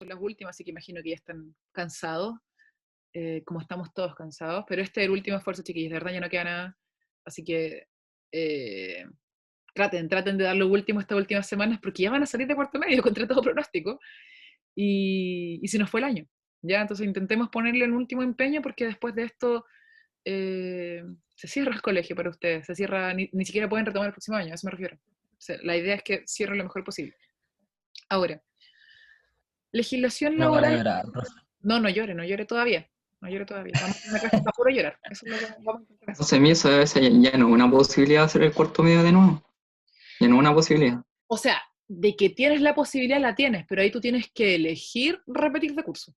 las últimas, así que imagino que ya están cansados, como estamos todos cansados, pero este es el último esfuerzo, chiquillos, de verdad ya no queda nada, así que eh, traten de dar lo último estas últimas semanas, porque ya van a salir de cuarto medio contra todo pronóstico, y se nos fue el año, ¿ya? Entonces intentemos ponerle un último empeño, porque después de esto eh, se cierra el colegio para ustedes, se cierra, ni siquiera pueden retomar el próximo año, a eso me refiero. O sea, la idea es que cierren lo mejor posible. Ahora, legislación No para laboral. llorar, profe. No, no llore todavía. No llore todavía. Vamos a hacer una clase para puro llorar. Eso es lo que vamos a intentar hacer. Entonces, a mí esa ya no es una posibilidad hacer el cuarto medio de nuevo. Ya no es una posibilidad. O sea, de que tienes la posibilidad, la tienes, pero ahí tú tienes que elegir repetir de curso.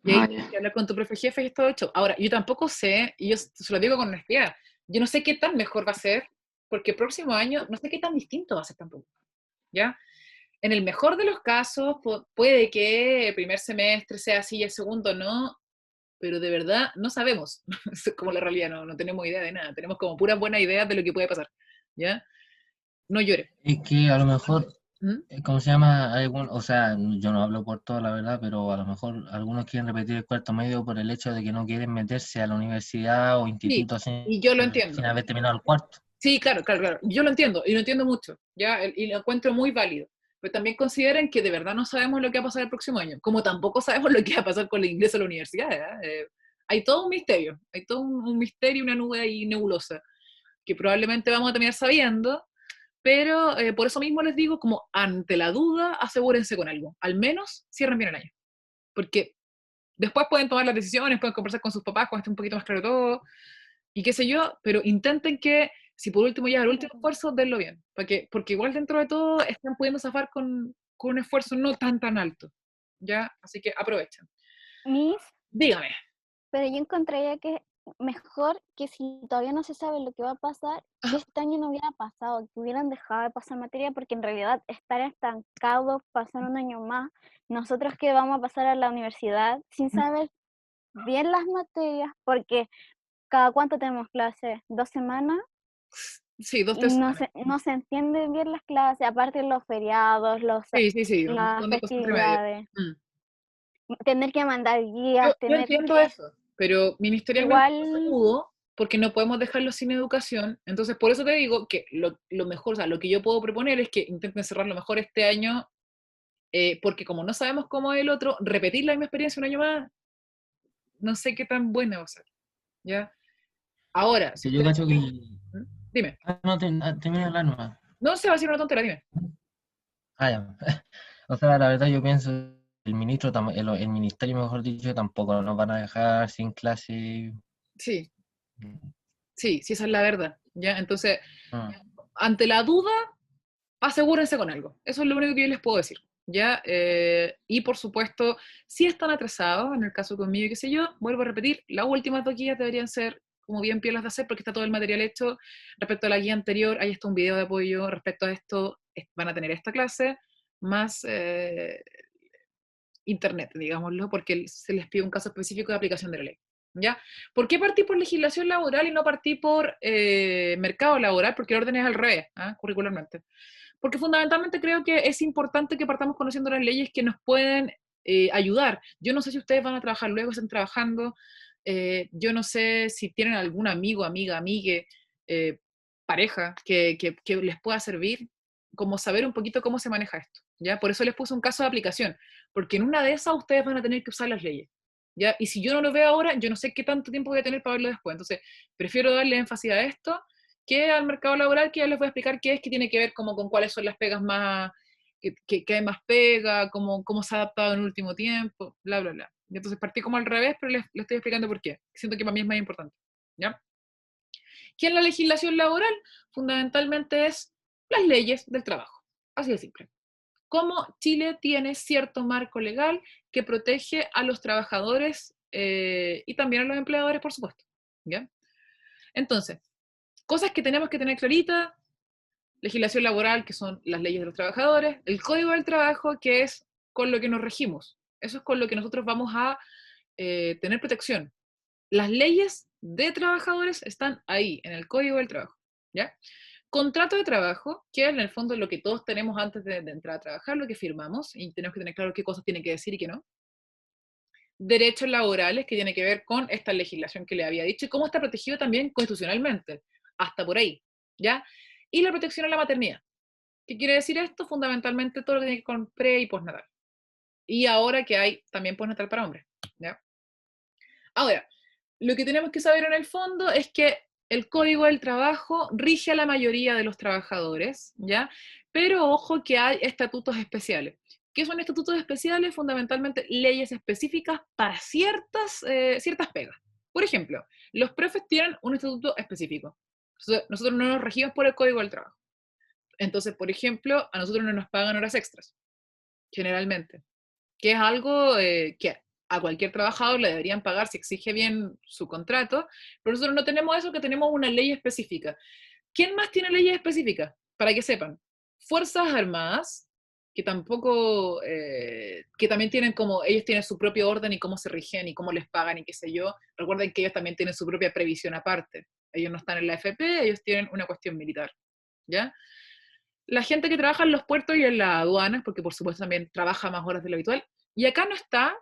Y ahí Ah, tienes ya. que hablar con tu profe jefe y es todo hecho. Ahora, yo tampoco sé, y yo se lo digo con honestidad, yo no sé qué tan mejor va a ser, porque el próximo año no sé qué tan distinto va a ser tampoco. ¿Ya? En el mejor de los casos, puede que el primer semestre sea así y el segundo no, pero de verdad no sabemos. Es como la realidad, no tenemos idea de nada. Tenemos como puras buenas ideas de lo que puede pasar. ¿Ya? No llore. Es que a lo mejor, ¿Mm? ¿cómo se llama? O sea, yo no hablo por todo, la verdad, pero a lo mejor algunos quieren repetir el cuarto medio por el hecho de que no quieren meterse a la universidad o Sí, instituto y yo lo sin entiendo. haber terminado el cuarto. Sí, claro, claro, claro. Yo lo entiendo, y lo entiendo mucho, ¿ya? Y lo encuentro muy válido. Pero también consideren que de verdad no sabemos lo que va a pasar el próximo año, como tampoco sabemos lo que va a pasar con el ingreso a la universidad, ¿ya? Hay todo un misterio, hay todo un misterio, una nube ahí nebulosa, que probablemente vamos a terminar sabiendo, pero por eso mismo les digo, como ante la duda, asegúrense con algo. Al menos cierren bien el año. Porque después pueden tomar las decisiones, pueden conversar con sus papás cuando esté un poquito más claro todo, y qué sé yo, pero intenten que, si por último ya el último esfuerzo, denlo bien, porque igual dentro de todo están pudiendo zafar con un esfuerzo no tan alto, ¿ya? Así que aprovechen. Miss, Dígame. pero yo encontraría que mejor que si todavía no se sabe lo que va a pasar, que Ajá. este año no hubiera pasado, que hubieran dejado de pasar materia, porque en realidad estar estancados, pasar un año más, nosotros que vamos a pasar a la universidad sin saber bien las materias, porque cada cuánto tenemos clases, 2 semanas, Sí, dos, y tres semanas. no se entienden bien las clases, aparte los feriados, Sí, un las montón de cosas entre medio. festividades, Mm. tener que mandar Yo, guías, yo tener entiendo que eso, pero ministerialmente igual. no se pudo porque no podemos dejarlo sin educación. Entonces, por eso te digo que lo mejor, o sea, lo que yo puedo proponer es que intenten cerrar lo mejor este año, porque como no sabemos cómo es el otro, repetir la misma experiencia un año más, no sé qué tan buena va a ser, ¿ya? Ahora, si Que yo ustedes... cacho que... ¿Mm? Dime. No, termina la nueva. No se va a decir una tontera, dime. Ah, ya. O sea, la verdad yo pienso, el ministro, el ministerio, mejor dicho, tampoco nos van a dejar sin clase. Sí, sí, esa es la verdad, ¿ya? Entonces, Mm. ante la duda, asegúrense con algo. Eso es lo único que yo les puedo decir, ¿ya? Y por supuesto, si están atrasados, en el caso conmigo y qué sé yo, vuelvo a repetir, las últimas dos guías deberían ser como bien piolas de hacer porque está todo el material hecho. Respecto a la guía anterior, ahí está un video de apoyo. Respecto a esto, van a tener esta clase, más internet, digámoslo, porque se les pide un caso específico de aplicación de la ley. ¿Ya? ¿Por qué partí por legislación laboral y no partí por mercado laboral? Porque el orden es al revés, ¿ah? Curricularmente. Porque fundamentalmente creo que es importante que partamos conociendo las leyes que nos pueden ayudar. Yo no sé si ustedes van a trabajar luego, están trabajando, yo no sé si tienen algún amigo, amiga, amigue, eh, pareja que les pueda servir, como saber un poquito cómo se maneja esto, ¿ya? Por eso les puse un caso de aplicación, porque en una de esas ustedes van a tener que usar las leyes, ¿ya? Y si yo no lo veo ahora, yo no sé qué tanto tiempo voy a tener para verlo después, entonces prefiero darle énfasis a esto que al mercado laboral, que ya les voy a explicar qué es, que tiene que ver como con cuáles son las pegas más, que hay más pega, cómo se ha adaptado en el último tiempo, bla, bla, bla. Y entonces partí como al revés, pero les estoy explicando por qué. Siento que para mí es más importante, ¿ya? ¿Qué es la legislación laboral? Fundamentalmente es las leyes del trabajo, así de simple. Cómo Chile tiene cierto marco legal que protege a los trabajadores y también a los empleadores, por supuesto, ¿ya? Entonces, cosas que tenemos que tener claritas: legislación laboral, que son las leyes de los trabajadores; el código del trabajo, que es con lo que nos regimos. Eso es con lo que nosotros vamos a tener protección. Las leyes de trabajadores están ahí, en el código del trabajo, ¿ya? Contrato de trabajo, que en el fondo es lo que todos tenemos antes de entrar a trabajar, lo que firmamos, y tenemos que tener claro qué cosas tiene que decir y qué no. Derechos laborales, que tiene que ver con esta legislación que le había dicho, y cómo está protegido también constitucionalmente, hasta por ahí, ¿ya? Y la protección a la maternidad. ¿Qué quiere decir esto? Fundamentalmente todo lo que tiene que ver con pre y postnatal. Y ahora que hay también postnatal para hombres, ¿ya? Ahora, lo que tenemos que saber en el fondo es que el Código del Trabajo rige a la mayoría de los trabajadores, ¿ya? Pero ojo que hay estatutos especiales. ¿Qué son estatutos especiales? Fundamentalmente leyes específicas para ciertas pegas. Por ejemplo, los profes tienen un estatuto específico. Nosotros no nos regimos por el Código del Trabajo. Entonces, por ejemplo, a nosotros no nos pagan horas extras, generalmente, que es algo que a cualquier trabajador le deberían pagar si exige bien su contrato, pero nosotros no tenemos eso, que tenemos una ley específica. ¿Quién más tiene leyes específicas? Para que sepan, Fuerzas Armadas, que tampoco, que también tienen como, ellos tienen su propio orden y cómo se rigen y cómo les pagan y qué sé yo. Recuerden que ellos también tienen su propia previsión aparte. Ellos no están en la AFP, ellos tienen una cuestión militar, ¿ya? La gente que trabaja en los puertos y en las aduanas, porque por supuesto también trabaja más horas de lo habitual, y acá no está,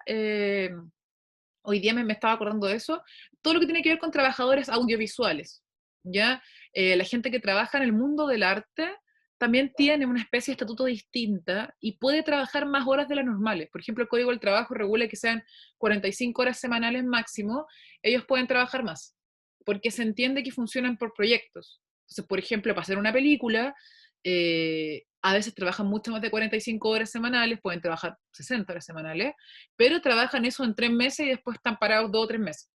hoy día me estaba acordando de eso, todo lo que tiene que ver con trabajadores audiovisuales, ¿ya? La gente que trabaja en el mundo del arte también tiene una especie de estatuto distinta y puede trabajar más horas de las normales. Por ejemplo, el Código del Trabajo regula que sean 45 horas semanales máximo, ellos pueden trabajar más, porque se entiende que funcionan por proyectos. Entonces, por ejemplo, para hacer una película, a veces trabajan mucho más de 45 horas semanales, pueden trabajar 60 horas semanales, pero trabajan eso en 3 meses y después están parados 2 o 3 meses.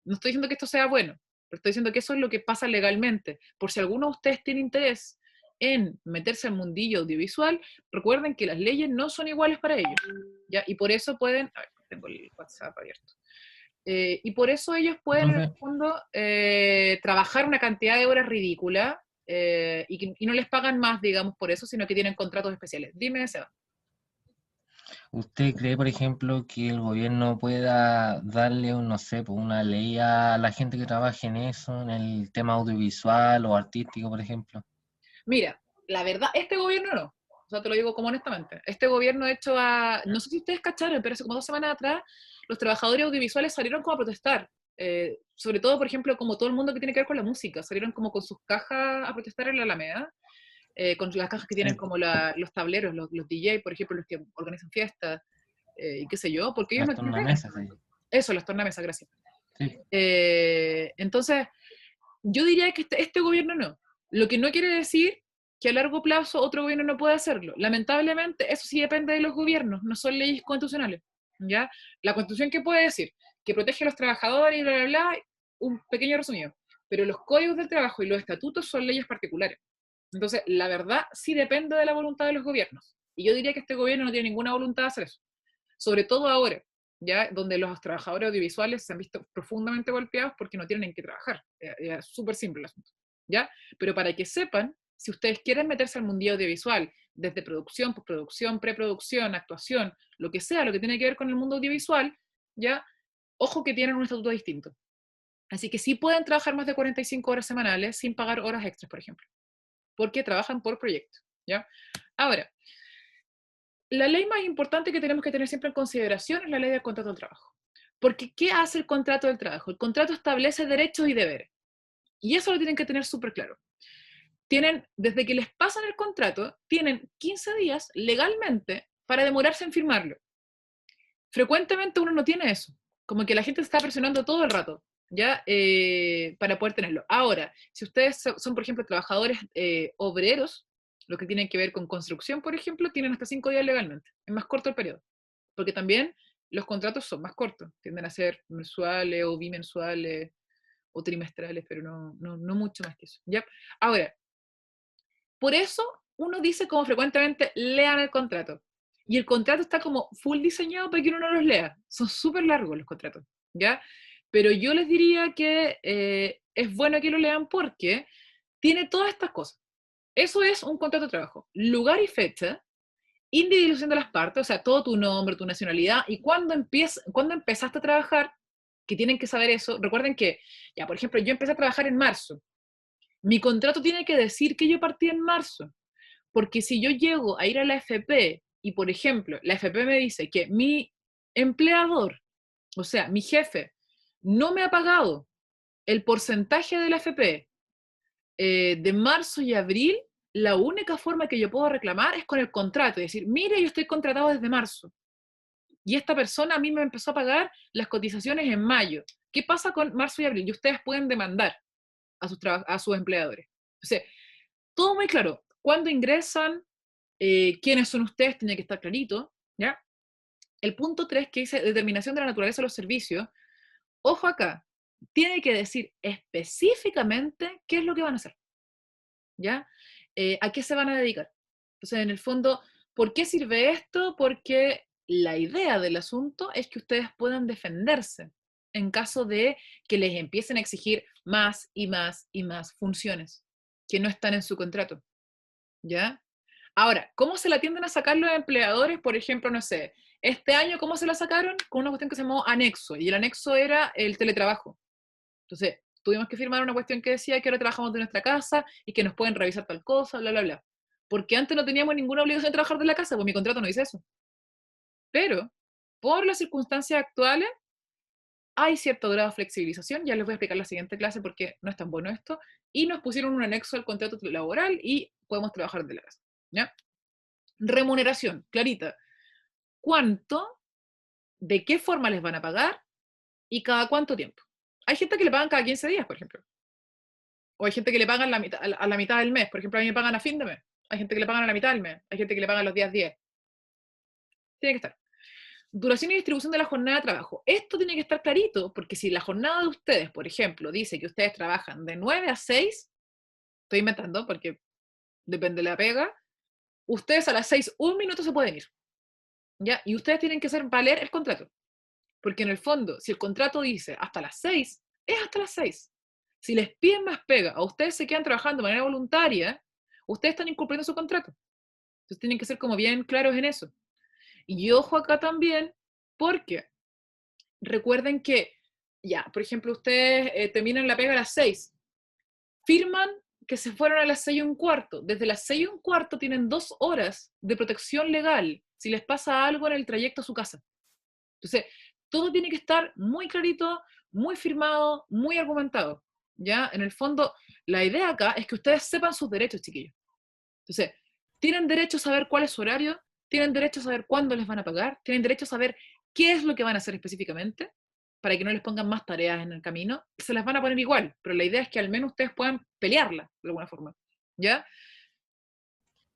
No estoy diciendo que esto sea bueno, pero estoy diciendo que eso es lo que pasa legalmente. Por si alguno de ustedes tiene interés en meterse al mundillo audiovisual, recuerden que las leyes no son iguales para ellos, ¿ya? Y por eso pueden, a ver, tengo el WhatsApp abierto, y por eso ellos pueden, en el fondo, trabajar una cantidad de horas ridícula, y no les pagan más, digamos, por eso, sino que tienen contratos especiales. Dime, Seba. ¿Usted cree, por ejemplo, que el gobierno pueda darle, no sé, pues, una ley a la gente que trabaje en eso, en el tema audiovisual o artístico, por ejemplo? Mira, la verdad, este gobierno no. O sea, te lo digo como honestamente. Este gobierno, de hecho, no sé si ustedes cacharon, pero hace como 2 semanas atrás, los trabajadores audiovisuales salieron como a protestar. Sobre todo, por ejemplo, como todo el mundo que tiene que ver con la música, salieron como con sus cajas a protestar en la Alameda, con las cajas que tienen Sí, como los tableros, los DJ, por ejemplo, los que organizan fiestas, y qué sé yo, porque ellos las no tienen pega. tornamesas, sí. Eso, las tornamesas, gracias. Sí. Entonces, yo diría que este gobierno no. Lo que no quiere decir que a largo plazo otro gobierno no pueda hacerlo. Lamentablemente, eso sí depende de los gobiernos, no son leyes constitucionales, ¿ya? La Constitución, ¿qué puede decir? Que protege a los trabajadores y bla, bla, bla, un pequeño resumido. Pero los códigos del trabajo y los estatutos son leyes particulares. Entonces, la verdad sí depende de la voluntad de los gobiernos. Y yo diría que este gobierno no tiene ninguna voluntad de hacer eso. Sobre todo ahora, ¿ya? Donde los trabajadores audiovisuales se han visto profundamente golpeados porque no tienen en qué trabajar. Es súper simple el asunto, ¿ya? Pero para que sepan, si ustedes quieren meterse al mundillo audiovisual, desde producción, postproducción, preproducción, actuación, lo que sea, lo que tiene que ver con el mundo audiovisual, ¿ya? Ojo que tienen un estatuto distinto. Así que sí pueden trabajar más de 45 horas semanales sin pagar horas extras, por ejemplo, porque trabajan por proyecto, ¿ya? Ahora, la ley más importante que tenemos que tener siempre en consideración es la ley del contrato del trabajo. Porque, ¿qué hace el contrato del trabajo? El contrato establece derechos y deberes. Y eso lo tienen que tener súper claro. Desde que les pasan el contrato, tienen 15 días legalmente para demorarse en firmarlo. Frecuentemente uno no tiene eso. Como que la gente está presionando todo el rato, ¿ya? Para poder tenerlo. Ahora, si ustedes son, por ejemplo, trabajadores obreros, lo que tienen que ver con construcción, por ejemplo, tienen hasta 5 días legalmente. Es más corto el periodo. Porque también los contratos son más cortos. Tienden a ser mensuales o bimensuales o trimestrales, pero no mucho más que eso, ¿ya? Ahora, por eso uno dice como frecuentemente, lean el contrato. Y el contrato está como full diseñado para que uno no los lea. Son súper largos los contratos, ¿ya? Pero yo les diría que es bueno que lo lean porque tiene todas estas cosas. Eso es un contrato de trabajo. Lugar y fecha, individualización de las partes, o sea, todo tu nombre, tu nacionalidad, y cuándo empezaste a trabajar, que tienen que saber eso. Recuerden que, ya, por ejemplo, yo empecé a trabajar en marzo. Mi contrato tiene que decir que yo partí en marzo, porque si yo llego a ir a la FP y, por ejemplo, la FP me dice que mi empleador, o sea, mi jefe, no me ha pagado el porcentaje de la FP de marzo y abril, la única forma que yo puedo reclamar es con el contrato, es decir, mire, yo estoy contratado desde marzo, y esta persona a mí me empezó a pagar las cotizaciones en mayo. ¿Qué pasa con marzo y abril? Y ustedes pueden demandar a sus empleadores. Entonces, todo muy claro. ¿Cuándo ingresan? ¿Quiénes son ustedes? Tiene que estar clarito, ¿ya? El punto 3, que dice determinación de la naturaleza de los servicios. Ojo acá, tiene que decir específicamente qué es lo que van a hacer, ¿ya? ¿A qué se van a dedicar? Entonces, en el fondo, ¿por qué sirve esto? Porque la idea del asunto es que ustedes puedan defenderse en caso de que les empiecen a exigir más y más y más funciones que no están en su contrato, ¿ya? Ahora, ¿cómo se la tienden a sacar los empleadores? Por ejemplo, no sé, este año, ¿cómo se la sacaron? Con una cuestión que se llamó anexo, y el anexo era el teletrabajo. Entonces, tuvimos que firmar una cuestión que decía que ahora trabajamos de nuestra casa y que nos pueden revisar tal cosa, bla, bla, bla. Porque antes no teníamos ninguna obligación de trabajar de la casa, pues mi contrato no dice eso. Pero, por las circunstancias actuales, hay cierto grado de flexibilización, ya les voy a explicar en la siguiente clase porque no es tan bueno esto, y nos pusieron un anexo al contrato laboral y podemos trabajar desde la casa, ¿ya? Remuneración, clarita. ¿Cuánto? ¿De qué forma les van a pagar? ¿Y cada cuánto tiempo? Hay gente que le pagan cada 15 días, por ejemplo. O hay gente que le pagan a la mitad del mes. Por ejemplo, a mí me pagan a fin de mes. Hay gente que le pagan a la mitad del mes. Hay gente que le pagan los días 10. Tiene que estar. Duración y distribución de la jornada de trabajo. Esto tiene que estar clarito, porque si la jornada de ustedes, por ejemplo, dice que ustedes trabajan de 9 a 6, estoy inventando porque depende de la pega, ustedes a las 6, un minuto se pueden ir, ¿ya? Y ustedes tienen que hacer valer el contrato. Porque en el fondo, si el contrato dice hasta las 6, es hasta las 6. Si les piden más pega o ustedes se quedan trabajando de manera voluntaria, ustedes están incumpliendo su contrato. Entonces tienen que ser como bien claros en eso. Y ojo acá también, porque recuerden que, ya, por ejemplo, ustedes terminan la pega a las 6, firman que se fueron a las 6:15. Desde las 6:15 tienen 2 horas de protección legal si les pasa algo en el trayecto a su casa. Entonces, todo tiene que estar muy clarito, muy firmado, muy argumentado, ¿ya? En el fondo, la idea acá es que ustedes sepan sus derechos, chiquillos. Entonces, tienen derecho a saber cuál es su horario, tienen derecho a saber cuándo les van a pagar, tienen derecho a saber qué es lo que van a hacer específicamente, para que no les pongan más tareas en el camino. Se las van a poner igual, pero la idea es que al menos ustedes puedan pelearla de alguna forma, ¿ya?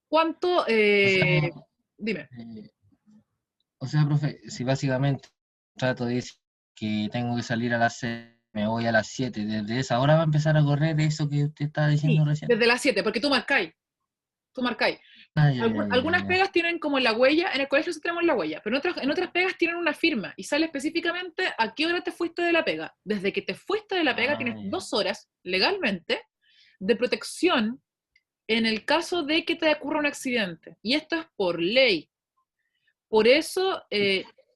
¿Cuánto? O sea, Dime. o sea, profe, si básicamente el contrato dice que tengo que salir a las 6, me voy a las 7, desde esa hora va a empezar a correr eso que usted estaba diciendo Sí, recién. desde las 7, porque tú marcáis. Tú marcáis. Ah, ya, ya, Algunas ya. pegas tienen como la huella, en el colegio sí tenemos la huella, pero en otras pegas tienen una firma y sale específicamente a qué hora te fuiste de la pega. Desde que te fuiste de la pega Ah, tienes ya. 2 horas legalmente de protección en el caso de que te ocurra un accidente. Y esto es por ley. Por eso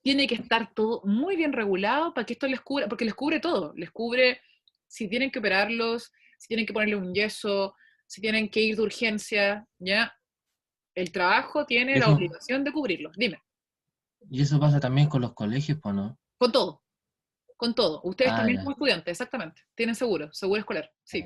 tiene que estar todo muy bien regulado para que esto les cubra, porque les cubre todo. Les cubre si tienen que operarlos, si tienen que ponerle un yeso, si tienen que ir de urgencia, ¿ya? El trabajo tiene la Eso, obligación de cubrirlo. Dime, y eso pasa también con los colegios, pues, ¿no? con todo, con todo. Ustedes Ah, también ya. como estudiantes, exactamente. Tienen seguro, seguro escolar, sí.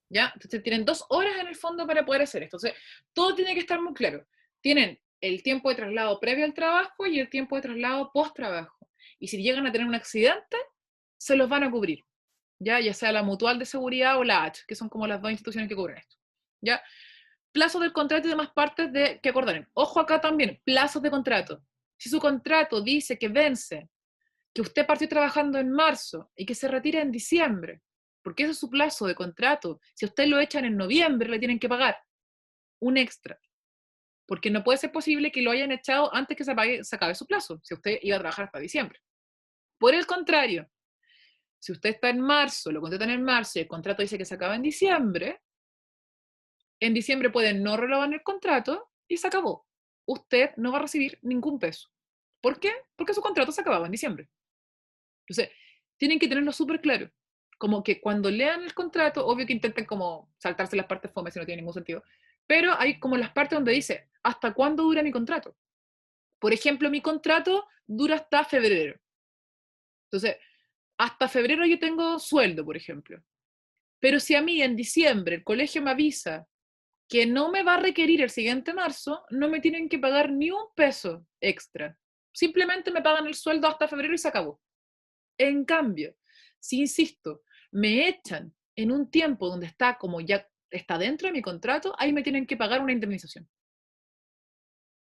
¿Ya? Entonces tienen 2 horas en el fondo para poder hacer esto. Entonces, todo tiene que estar muy claro. Tienen el tiempo de traslado previo al trabajo y el tiempo de traslado post trabajo. Y si llegan a tener un accidente, se los van a cubrir. Ya sea la Mutual de Seguridad o la H, que son como las dos instituciones que cubren esto. ¿Ya? Plazos del contrato y demás partes que acordaren. Ojo acá también, plazos de contrato. Si su contrato dice que vence, que usted partió trabajando en marzo y que se retira en diciembre, porque ese es su plazo de contrato, si a usted lo echan en noviembre, le tienen que pagar un extra, porque no puede ser posible que lo hayan echado antes que se acabe su plazo, si usted iba a trabajar hasta diciembre. Por el contrario, si usted está en marzo, lo contratan en marzo y el contrato dice que se acaba en diciembre pueden no renovar el contrato y se acabó. Usted no va a recibir ningún peso. ¿Por qué? Porque su contrato se acababa en diciembre. Entonces, tienen que tenerlo súper claro. como que cuando lean el contrato, obvio que intenten como saltarse las partes fome si no tiene ningún sentido, pero hay como las partes donde dice, ¿hasta cuándo dura mi contrato? Por ejemplo, mi contrato dura hasta febrero. Entonces, hasta febrero yo tengo sueldo, por ejemplo. Pero si a mí en diciembre el colegio me avisa que no me va a requerir el siguiente marzo, no me tienen que pagar ni un peso extra. Simplemente me pagan el sueldo hasta febrero y se acabó. En cambio, si insisto, me echan en un tiempo donde está como ya está dentro de mi contrato, ahí me tienen que pagar una indemnización.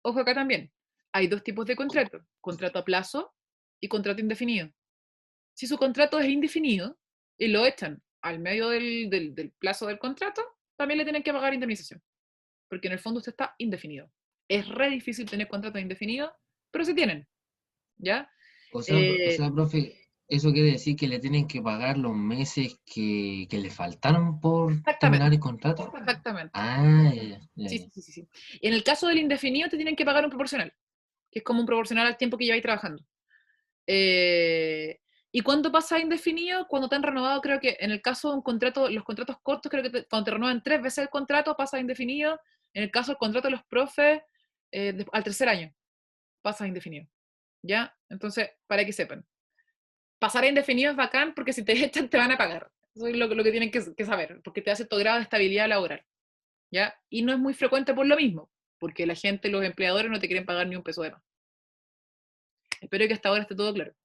Ojo acá también, hay dos tipos de contrato, contrato a plazo y contrato indefinido. Si su contrato es indefinido y lo echan al medio del plazo del contrato, también le tienen que pagar indemnización, porque en el fondo usted está indefinido. Es re difícil tener contratos indefinidos, pero se tienen, ¿ya? O sea, profe, eso quiere decir que le tienen que pagar los meses que le faltaron por terminar Exactamente, el contrato. exactamente. Ah, ya, ya, Sí, ya. sí, sí, sí. Y en el caso del indefinido te tienen que pagar un proporcional, que es como un proporcional al tiempo que lleváis trabajando. Eh, ¿Y cuándo pasa a indefinido? Cuando te han renovado, creo que en el caso de un contrato, los contratos cortos, creo que cuando te renuevan 3 veces el contrato, pasa a indefinido. En el caso del contrato de los profes, al tercer año, pasa a indefinido. ¿Ya? Entonces, para que sepan. Pasar a indefinido es bacán porque si te echan te van a pagar. Eso es lo que tienen que saber, porque te da cierto grado de estabilidad laboral. ¿Ya? Y no es muy frecuente por lo mismo, porque la gente, los empleadores no te quieren pagar ni un peso de más. Espero que hasta ahora esté todo claro.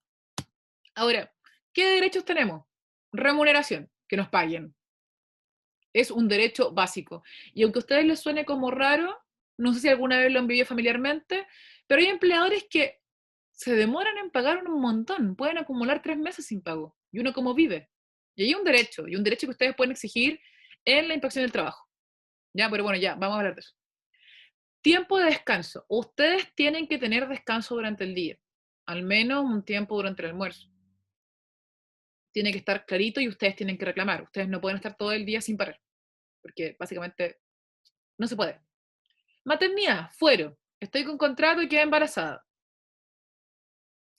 Ahora, ¿qué derechos tenemos? Remuneración, que nos paguen. Es un derecho básico. Y aunque a ustedes les suene como raro, no sé si alguna vez lo han vivido familiarmente, pero hay empleadores que se demoran en pagar un montón, pueden acumular 3 meses sin pago. ¿Y uno cómo vive? Y hay un derecho, y un derecho que ustedes pueden exigir en la inspección del trabajo. Ya, pero bueno, ya, vamos a hablar de eso. Tiempo de descanso. Ustedes tienen que tener descanso durante el día, al menos un tiempo durante el almuerzo. Tiene que estar clarito y ustedes tienen que reclamar. Ustedes no pueden estar todo el día sin parar, porque básicamente no se puede. Maternidad, fuero. Estoy con contrato y quedé embarazada.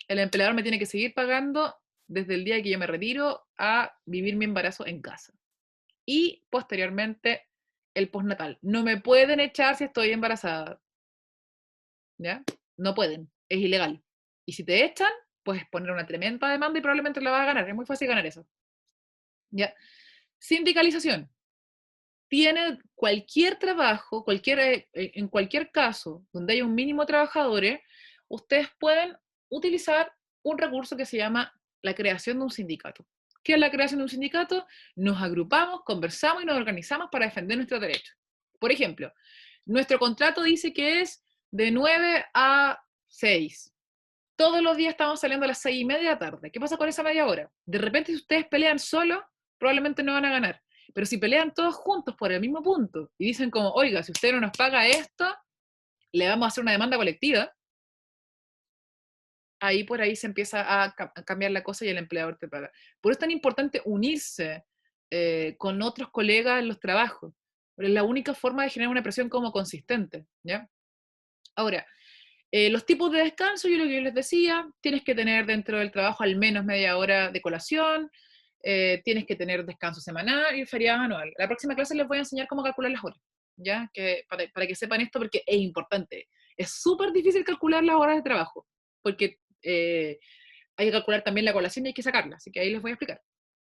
El empleador me tiene que seguir pagando desde el día que yo me retiro a vivir mi embarazo en casa. Y posteriormente el postnatal. No me pueden echar si estoy embarazada. ¿Ya? No pueden. Es ilegal. Y si te echan, puedes poner una tremenda demanda y probablemente la vas a ganar. Es muy fácil ganar eso. ¿Ya? Sindicalización. Tiene cualquier trabajo, en cualquier caso donde haya un mínimo de trabajadores, ustedes pueden utilizar un recurso que se llama la creación de un sindicato. ¿Qué es la creación de un sindicato? Nos agrupamos, conversamos y nos organizamos para defender nuestros derechos. Por ejemplo, nuestro contrato dice que es de 9 a 6. Todos los días estamos saliendo a las 6:30 de la tarde. ¿Qué pasa con esa media hora? De repente, si ustedes pelean solos, probablemente no van a ganar. Pero si pelean todos juntos por el mismo punto y dicen como, oiga, si usted no nos paga esto, le vamos a hacer una demanda colectiva, ahí por ahí se empieza a cambiar la cosa y el empleador te paga. Por eso es tan importante unirse con otros colegas en los trabajos. Pero es la única forma de generar una presión como consistente, ¿ya? Ahora, los tipos de descanso, yo lo que yo les decía, tienes que tener dentro del trabajo al menos media hora de colación, tienes que tener descanso semanal y feriado anual. La próxima clase les voy a enseñar cómo calcular las horas, ¿ya? Para que sepan esto porque es importante. Es súper difícil calcular las horas de trabajo, porque hay que calcular también la colación y hay que sacarla, así que ahí les voy a explicar.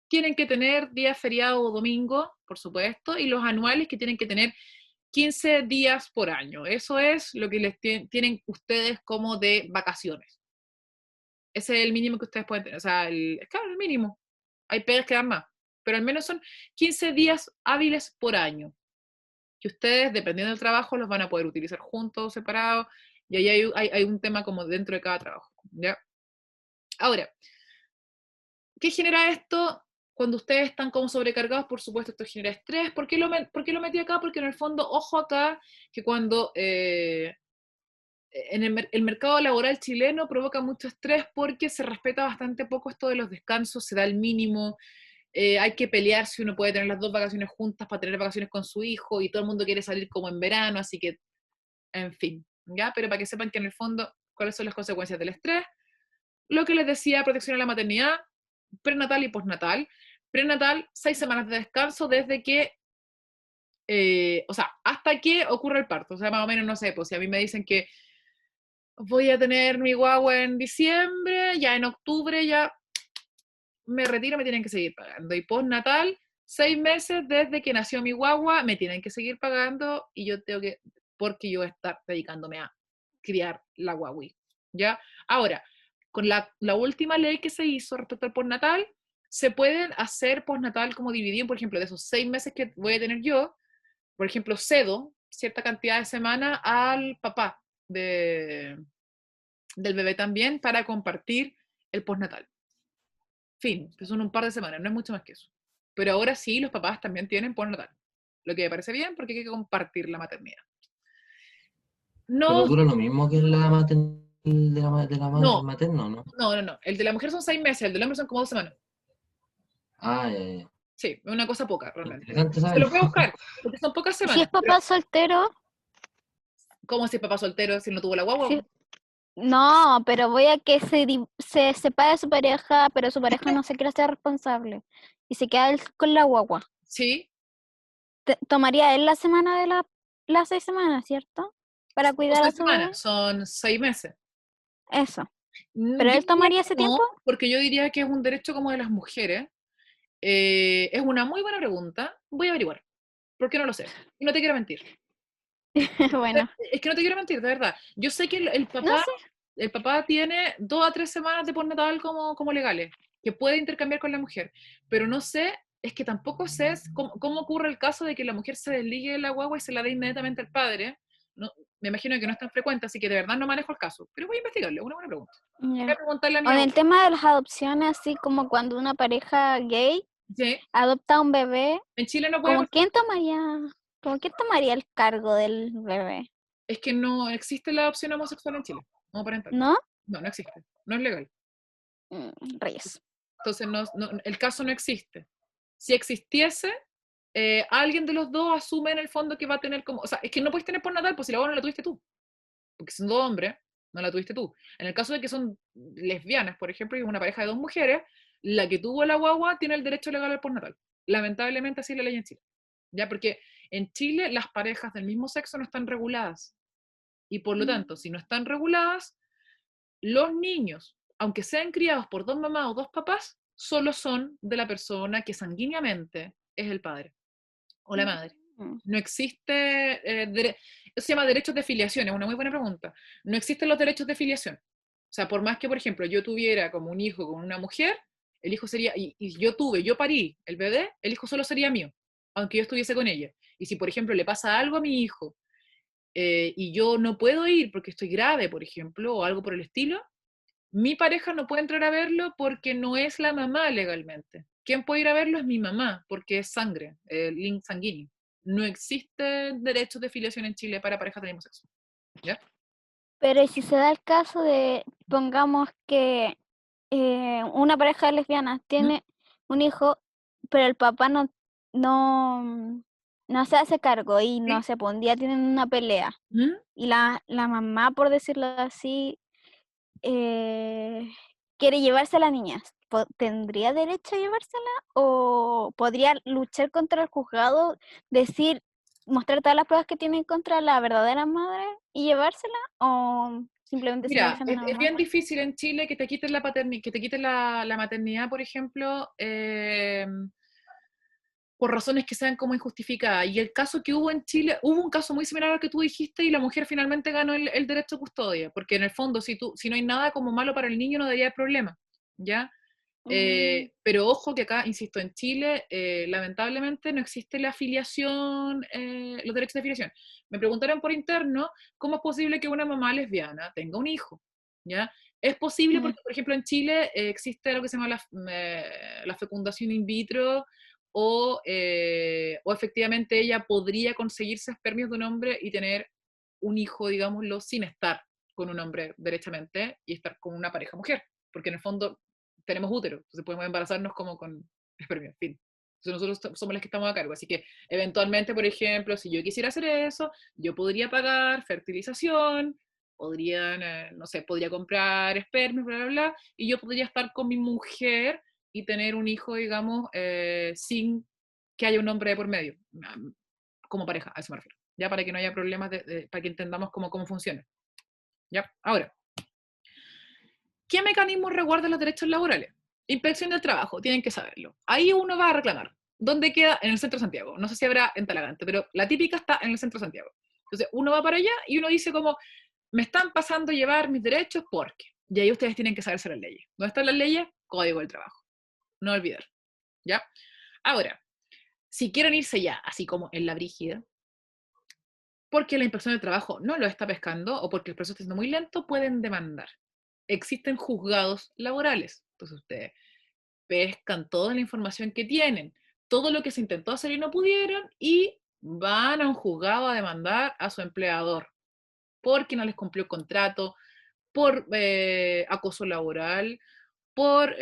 Tienen que tener días feriado o domingo, por supuesto, y los anuales que tienen que tener 15 días por año. Eso es lo que les tienen ustedes como de vacaciones. Ese es el mínimo que ustedes pueden tener. O sea, claro, el mínimo. Hay pegas que dan más. Pero al menos son 15 días hábiles por año. Que ustedes, dependiendo del trabajo, los van a poder utilizar juntos o separados. Y ahí hay un tema como dentro de cada trabajo. ¿Ya? Ahora, ¿qué genera esto? Cuando ustedes están como sobrecargados, por supuesto, esto genera estrés. ¿Por qué lo metí acá? Porque en el fondo, ojo acá, que cuando en el mercado laboral chileno provoca mucho estrés porque se respeta bastante poco esto de los descansos, se da el mínimo, hay que pelear si uno puede tener las dos vacaciones juntas para tener vacaciones con su hijo y todo el mundo quiere salir como en verano, así que, en fin, ¿ya? Pero para que sepan que en el fondo, cuáles son las consecuencias del estrés, lo que les decía, protección a la maternidad, prenatal y postnatal, prenatal, 6 semanas de descanso desde que, o sea, hasta que ocurra el parto. O sea, más o menos, no sé, pues si a mí me dicen que voy a tener mi guagua en diciembre, ya en octubre ya me retiro, me tienen que seguir pagando. Y postnatal, 6 meses desde que nació mi guagua, me tienen que seguir pagando y yo tengo que, porque yo voy a estar dedicándome a criar la guagui. ¿Ya? Ahora, con la última ley que se hizo respecto al postnatal, se pueden hacer postnatal como dividido, por ejemplo, de esos 6 meses que voy a tener yo, por ejemplo, cedo cierta cantidad de semanas al papá del bebé también para compartir el postnatal. Fin, que son un par de semanas, no es mucho más que eso. Pero ahora sí, los papás también tienen postnatal. Lo que me parece bien porque hay que compartir la maternidad. Pero No, dura lo mismo que la el no, materno, ¿no? no. El de la mujer son 6 meses, el del hombre son como 2 semanas. Ah, ya. Sí, es una cosa poca, realmente. Interesante Se saberlo. lo puede buscar, porque son pocas Si es semanas. Pero, papá soltero, ¿cómo si es papá soltero si no tuvo la guagua? sí. No, pero voy a que se separe de su pareja, pero su pareja no se quiere hacer responsable y se queda él con la guagua. Sí, Tomaría él la semana de las 6 semanas, ¿cierto? Para son cuidar a 6 su bebé. semanas, son 6 meses. Eso. Yo ¿Pero él diría tomaría que ese no, tiempo? porque yo diría que es un derecho como de las mujeres. Es una muy buena pregunta. Voy a averiguar, porque no lo sé. Y no te quiero mentir. Bueno, Es que no te quiero mentir, de verdad. Yo sé que no sé. el papá tiene 2 a 3 semanas de postnatal como legales, que puede intercambiar con la mujer, pero no sé, es que tampoco sé cómo ocurre el caso de que la mujer se desligue de la guagua y se la dé inmediatamente al padre. No, me imagino que no es tan frecuente, así que de verdad no manejo el caso, pero voy a investigarlo, es una buena pregunta. Voy a Ya. preguntarle a O mi en abuela. el tema de las adopciones, así como cuando una pareja gay Sí, adopta un bebé, en Chile no puede ¿como pasar. como quién tomaría el cargo del bebé? Es que no existe la adopción homosexual en Chile, homoparental. ¿No? No, no existe, no es legal. Reyes. Entonces, el caso no existe. Si existiese, alguien de los dos asume en el fondo que va a tener como. O sea, es que no puedes tener por natal, pues si la boda no la tuviste tú. Porque son 2 hombres, no la tuviste tú. En el caso de que son lesbianas, por ejemplo, y es una pareja de 2 mujeres, la que tuvo la guagua tiene el derecho legal al postnatal. Lamentablemente, así es la ley en Chile. ¿Ya? Porque en Chile las parejas del mismo sexo no están reguladas. Y por lo tanto, si no están reguladas, los niños, aunque sean criados por 2 mamás o 2 papás, solo son de la persona que sanguíneamente es el padre o la madre. Mm. No existe, eso se llama derechos de filiación, es una muy buena pregunta. No existen los derechos de filiación. O sea, por más que, por ejemplo, yo tuviera como un hijo con una mujer, el hijo sería, y yo parí el bebé, el hijo solo sería mío, aunque yo estuviese con ella. Y si, por ejemplo, le pasa algo a mi hijo y yo no puedo ir porque estoy grave, por ejemplo, o algo por el estilo, mi pareja no puede entrar a verlo porque no es la mamá legalmente. ¿Quién puede ir a verlo? Es mi mamá, porque es sangre, el link sanguíneo. No existe derechos de filiación en Chile para parejas del mismo sexo. ¿Ya? Pero ¿y si se da el caso de, pongamos que una pareja de lesbianas ¿Mm? tiene un hijo, pero el papá no, no se hace cargo y no ¿Sí? sé, pues un día tienen una pelea ¿Mm? y la mamá, por decirlo así, eh, quiere llevarse a la niña? ¿Tendría derecho a llevársela? ¿O podría luchar contra el juzgado, decir, mostrar todas las pruebas que tiene contra la verdadera madre y llevársela? ¿O simplemente se la Mira, dejan a la es mamá? bien difícil en Chile que te quiten que te quiten la maternidad, por ejemplo, por razones que sean como injustificadas. Y el caso que hubo en Chile, hubo un caso muy similar al que tú dijiste y la mujer finalmente ganó el derecho a custodia, porque en el fondo, si no hay nada como malo para el niño, no debería haber problema, ¿ya? Mm, Pero ojo que acá, insisto, en Chile, lamentablemente no existe la afiliación, los derechos de afiliación. Me preguntaron por interno cómo es posible que una mamá lesbiana tenga un hijo, ¿ya? Es posible mm. porque, por ejemplo, en Chile existe lo que se llama la fecundación in vitro o efectivamente ella podría conseguirse espermios de un hombre y tener un hijo, digámoslo, sin estar con un hombre derechamente y estar con una pareja mujer, porque en el fondo tenemos útero, entonces podemos embarazarnos como con espermio, en fin. Entonces nosotros somos los que estamos a cargo, así que eventualmente, por ejemplo, si yo quisiera hacer eso, yo podría pagar fertilización, podría, no sé, podría comprar espermios, bla, bla, bla, y yo podría estar con mi mujer y tener un hijo, digamos, sin que haya un hombre de por medio, como pareja, a eso me refiero, ya para que no haya problemas, para que entendamos cómo funciona. ¿Ya? Ahora, ¿qué mecanismos resguardan los derechos laborales? Inspección del trabajo, tienen que saberlo. Ahí uno va a reclamar. ¿Dónde queda? En el centro de Santiago. No sé si habrá en Talagante, pero la típica está en el centro de Santiago. Entonces uno va para allá y uno dice como, me están pasando a llevar mis derechos porque. Y ahí ustedes tienen que saberse las leyes. ¿Dónde están las leyes? Código del trabajo. No olvidar. ¿Ya? Ahora, si quieren irse ya, así como en la brígida, porque la inspección del trabajo no lo está pescando o porque el proceso está siendo muy lento, pueden demandar. Existen juzgados laborales. Entonces ustedes pescan toda la información que tienen, todo lo que se intentó hacer y no pudieron, y van a un juzgado a demandar a su empleador porque no les cumplió el contrato, por acoso laboral, por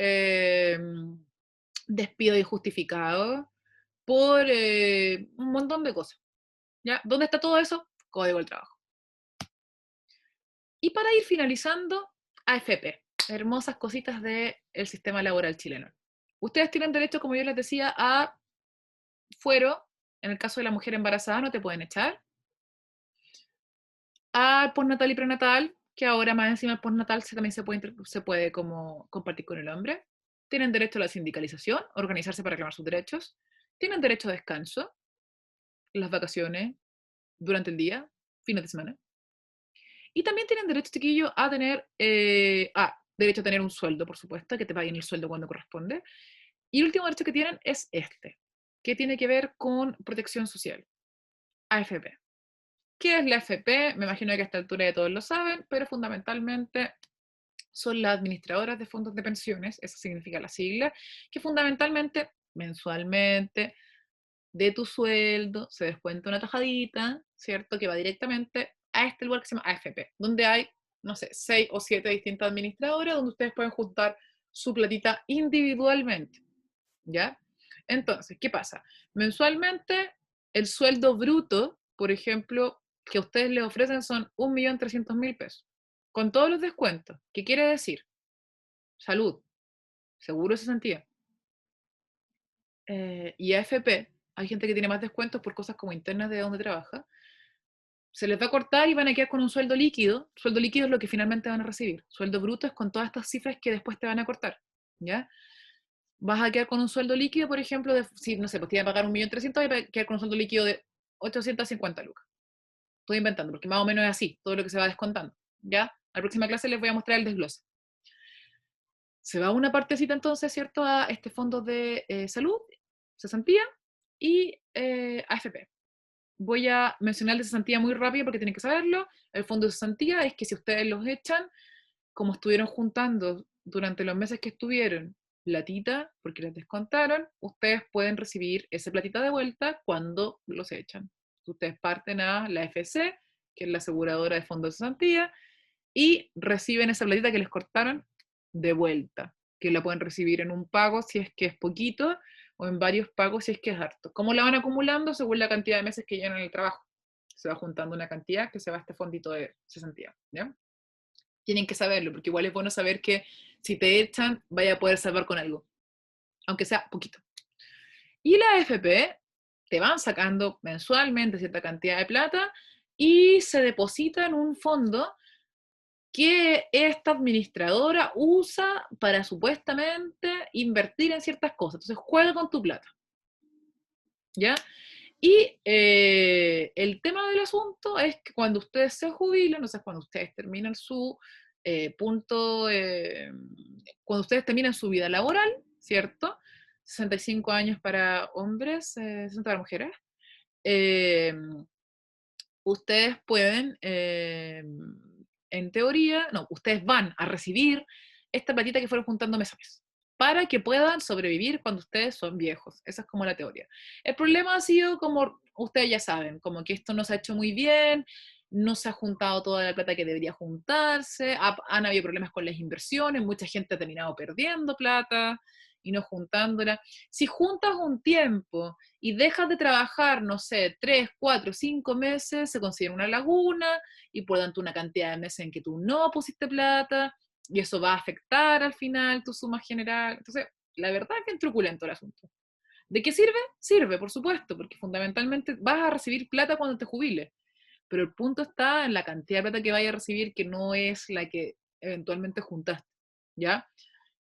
despido injustificado, por un montón de cosas. ¿Ya? ¿Dónde está todo eso? Código del trabajo. Y para ir finalizando, AFP, hermosas cositas del sistema laboral chileno. Ustedes tienen derecho, como yo les decía, a fuero. En el caso de la mujer embarazada no te pueden echar. A postnatal y prenatal, que ahora más encima el postnatal también se puede como compartir con el hombre. Tienen derecho a la sindicalización, organizarse para reclamar sus derechos. Tienen derecho a descanso, las vacaciones, durante el día, fines de semana. Y también tienen derecho, chiquillo, a tener, derecho a tener un sueldo, por supuesto, que te paguen el sueldo cuando corresponde. Y el último derecho que tienen es este, que tiene que ver con protección social, AFP. ¿Qué es la AFP? Me imagino que a esta altura ya todos lo saben, pero fundamentalmente son las administradoras de fondos de pensiones, eso significa la sigla, que fundamentalmente, mensualmente, de tu sueldo se descuenta una tajadita, ¿cierto? Que va directamente a este lugar que se llama AFP, donde hay, no sé, 6 o 7 distintas administradoras donde ustedes pueden juntar su platita individualmente, ¿ya? Entonces, ¿qué pasa? Mensualmente, el sueldo bruto, por ejemplo, que ustedes les ofrecen son 1.300.000 pesos, con todos los descuentos. ¿Qué quiere decir? Salud, seguro se sentía. Y AFP, hay gente que tiene más descuentos por cosas como internas de donde trabaja, se les va a cortar y van a quedar con un sueldo líquido. Sueldo líquido es lo que finalmente van a recibir. Sueldo bruto es con todas estas cifras que después te van a cortar, ¿ya? Vas a quedar con un sueldo líquido, por ejemplo, si, no sé, pues te iban a pagar 1.300.000, vas a quedar con un sueldo líquido de 850 lucas. Estoy inventando, porque más o menos es así, todo lo que se va descontando, ¿ya? A la próxima clase les voy a mostrar el desglose. Se va una partecita entonces, ¿cierto?, a este fondo de salud, cesantía y AFP. Voy a mencionar el de cesantía muy rápido porque tienen que saberlo. El fondo de cesantía es que si ustedes los echan, como estuvieron juntando durante los meses que estuvieron platita, porque les descontaron, ustedes pueden recibir esa platita de vuelta cuando los echan. Ustedes parten a la FC, que es la aseguradora de fondo de cesantía, y reciben esa platita que les cortaron de vuelta, que la pueden recibir en un pago si es que es poquito, o en varios pagos si es que es harto. ¿Cómo la van acumulando? Según la cantidad de meses que llevan en el trabajo. Se va juntando una cantidad que se va a este fondito de cesantía, ¿ya? Tienen que saberlo, porque igual es bueno saber que si te echan, vaya a poder salvar con algo, aunque sea poquito. Y la AFP te van sacando mensualmente cierta cantidad de plata y se deposita en un fondo que esta administradora usa para supuestamente invertir en ciertas cosas. Entonces juega con tu plata, ¿ya? Y el tema del asunto es que cuando ustedes se jubilan, o sea, cuando ustedes terminan su cuando ustedes terminan su vida laboral, ¿cierto? 65 años para hombres, 60 para mujeres. Ustedes pueden, en teoría, no, ustedes van a recibir esta platita que fueron juntando mes a mes, para que puedan sobrevivir cuando ustedes son viejos. Esa es como la teoría. El problema ha sido, como ustedes ya saben, como que esto no se ha hecho muy bien, no se ha juntado toda la plata que debería juntarse, han habido problemas con las inversiones, mucha gente ha terminado perdiendo plata y no juntándola. Si juntas un tiempo y dejas de trabajar, no sé, 3, 4, 5 meses, se considera una laguna y por tanto una cantidad de meses en que tú no pusiste plata y eso va a afectar al final tu suma general. Entonces, La verdad es que es truculento el asunto. ¿De qué sirve? Sirve, por supuesto, porque fundamentalmente vas a recibir plata cuando te jubiles. Pero el punto está en la cantidad de plata que vayas a recibir, que no es la que eventualmente juntaste, ¿ya?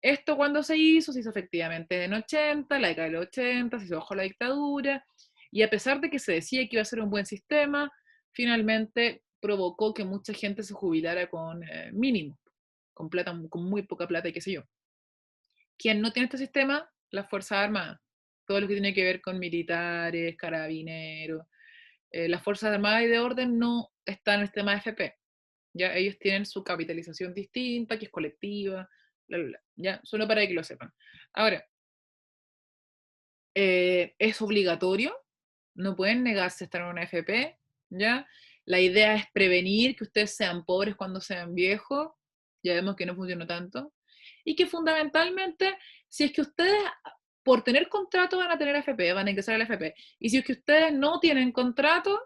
Esto cuando se hizo efectivamente en 80, la década de los 80, se hizo bajo la dictadura, y a pesar de que se decía que iba a ser un buen sistema, finalmente provocó que mucha gente se jubilara con mínimo, con plata, con muy poca plata y qué sé yo. ¿Quién no tiene este sistema? Las Fuerzas Armadas. Todo lo que tiene que ver con militares, carabineros. Las Fuerzas Armadas y de Orden no están en el sistema de FP. ¿Ya? Ellos tienen su capitalización distinta, que es colectiva, bla, bla, bla, ¿ya? Solo para que lo sepan. Ahora, es obligatorio, no pueden negarse a estar en una FP, ¿ya? La idea es prevenir que ustedes sean pobres cuando sean viejos, ya vemos que no funcionó tanto, y que fundamentalmente, si es que ustedes, por tener contrato, van a tener FP, van a ingresar a la FP, y si es que ustedes no tienen contrato,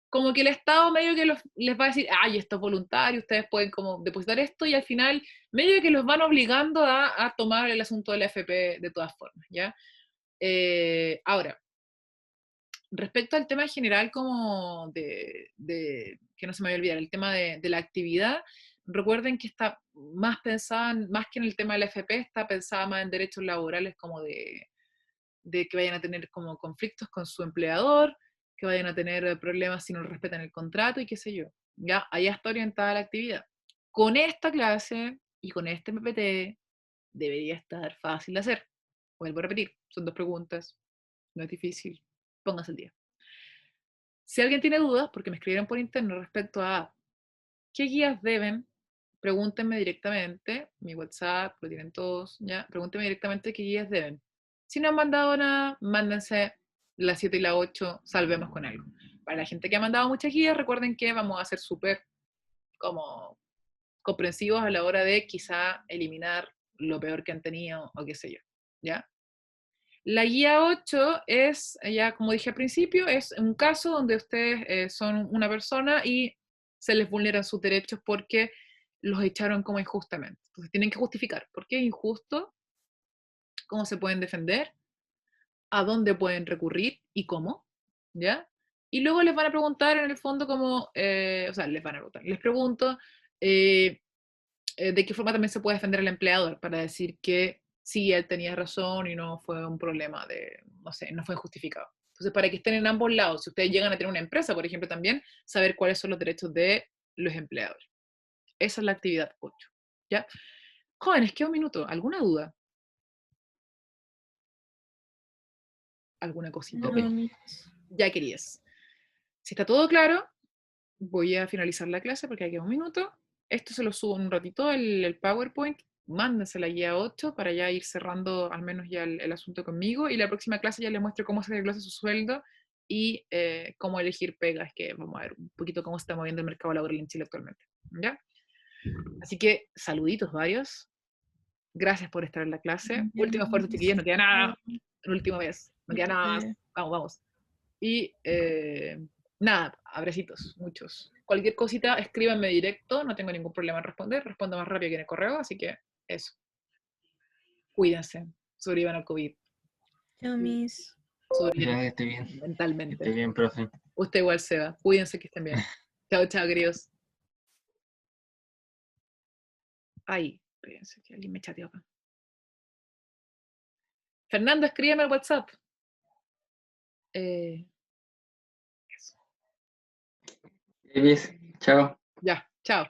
como que el Estado medio que les va a decir, ay, esto es voluntario, ustedes pueden como depositar esto, y al final medio que los van obligando a tomar el asunto de la FP de todas formas, ¿ya? Ahora, respecto al tema general como que no se me vaya a olvidar, el tema de la actividad, recuerden que está más pensada, más que en el tema de la FP, está pensada más en derechos laborales como de que vayan a tener como conflictos con su empleador, que vayan a tener problemas si no respetan el contrato y qué sé yo. Ya, allá está orientada la actividad. Con esta clase y con este PPT debería estar fácil de hacer. Vuelvo a repetir, son 2 preguntas, no es difícil, pónganse el día. Si alguien tiene dudas, porque me escribieron por interno respecto a qué guías deben, pregúntenme directamente, mi WhatsApp, lo tienen todos, ¿ya? Pregúntenme directamente qué guías deben. Si no han mandado nada, mándense las 7 y la 8, salvemos con algo. Para la gente que ha mandado muchas guías, recuerden que vamos a ser súper como comprensivos a la hora de quizá eliminar lo peor que han tenido o qué sé yo, ¿ya? La guía 8 es, ya como dije al principio, es un caso donde ustedes son una persona y se les vulneran sus derechos porque los echaron como injustamente. Entonces tienen que justificar por qué es injusto, cómo se pueden defender, a dónde pueden recurrir y cómo, ¿ya? Y luego les van a preguntar en el fondo como, o sea, les van a preguntar, les pregunto de qué forma también se puede defender al empleador para decir que sí, él tenía razón y no fue un problema de, no sé, no fue injustificado. Entonces, para que estén en ambos lados, si ustedes llegan a tener una empresa, por ejemplo, también, saber cuáles son los derechos de los empleadores. Esa es la actividad 8. ¿Ya? Jóvenes, queda un minuto. ¿Alguna duda? ¿Alguna cosita? Ok. Ya, querías. Si está todo claro, voy a finalizar la clase porque queda un minuto. Esto se lo subo en un ratito, el PowerPoint. Mándense la guía 8 para ya ir cerrando al menos ya el asunto conmigo. Y la próxima clase ya les muestro cómo se desglosa su sueldo y cómo elegir pegas, que vamos a ver un poquito cómo se está moviendo el mercado laboral en Chile actualmente. ¿Ya? Así que saluditos varios. Gracias por estar en la clase. Último esfuerzo, chiquillos, no queda nada. La última vez, no queda nada más. Vamos, vamos. Y nada, abracitos, muchos. Cualquier cosita, escríbanme directo, no tengo ningún problema en responder, respondo más rápido que en el correo, así que eso. Cuídense, sobrevivan al COVID, Chao, Miss. sobrevivan Ya, que esté bien. Que esté mentalmente. bien, profe. Usted igual, Seba. Cuídense, que estén bien. Chao, chao, queridos. Ay, espérense que alguien me chateó acá. Fernando, escríbeme al WhatsApp. Eso. Chao. Ya, chao.